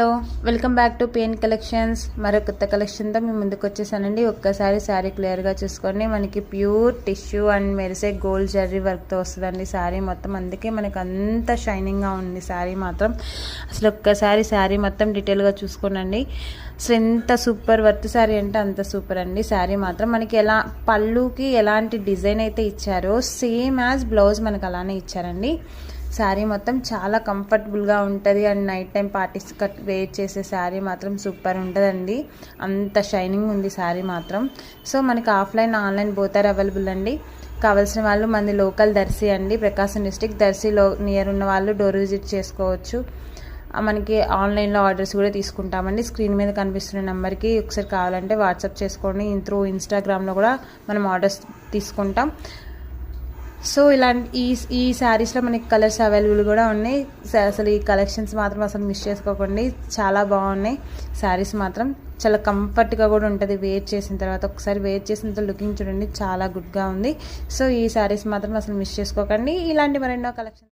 Hello, welcome back to PN collections. మరో కొత్త కలెక్షన్తో మేము ముందుకు వచ్చేసానండి. ఒక్కసారి శారీ క్లియర్గా చూసుకొని మనకి ప్యూర్ టిష్యూ అండ్ మెరిసే గోల్డ్ జర్రీ వర్క్తో వస్తుందండి శారీ మొత్తం. అందుకే మనకు అంత షైనింగ్గా ఉంది శారీ మాత్రం. అసలు ఒక్కసారి శారీ మొత్తం డీటెయిల్గా చూసుకోనండి. అసలు ఎంత సూపర్ వర్త్ శారీ అంటే అంత సూపర్ అండి. శారీ మాత్రం మనకి పళ్ళుకి ఎలాంటి డిజైన్ అయితే ఇచ్చారో సేమ్ యాజ్ బ్లౌజ్ మనకు అలానే ఇచ్చారండి. శారీ మొత్తం చాలా కంఫర్టబుల్గా ఉంటుంది and night time parties wear చేసే శారీ మాత్రం సూపర్ ఉంటుందండి. అంత షైనింగ్ ఉంది శారీ మాత్రం. సో మనకి offline online both are available అండి. కావాల్సిన వాళ్ళు మంది లోకల్ దర్శి అండి, ప్రకాశం డిస్టిక్ దర్శిలో నియర్ ఉన్న వాళ్ళు డోర్ విజిట్ చేసుకోవచ్చు. మనకి ఆన్లైన్లో ఆర్డర్స్ కూడా తీసుకుంటామండి. స్క్రీన్ మీద కనిపిస్తున్న నెంబర్కి ఒకసారి కావాలంటే వాట్సాప్ చేసుకోండి. త్రూ ఇన్స్టాగ్రామ్లో కూడా మనం ఆర్డర్స్ తీసుకుంటాం. సో ఇలాంటి ఈ శారీస్లో మనకి కలర్స్ అవైలబుల్ కూడా ఉన్నాయి. అసలు ఈ కలెక్షన్స్ మాత్రం అసలు మిస్ చేసుకోకండి. చాలా బాగున్నాయి శారీస్ మాత్రం. చాలా కంఫర్ట్గా కూడా ఉంటుంది వేర్ చేసిన తర్వాత. ఒకసారి వేర్ చేసిన తర్వాత లుకింగ్ చూడండి, చాలా గుడ్గా ఉంది. సో ఈ శారీస్ మాత్రం అసలు మిస్ చేసుకోకండి. ఇలాంటి మరెన్నో కలెక్షన్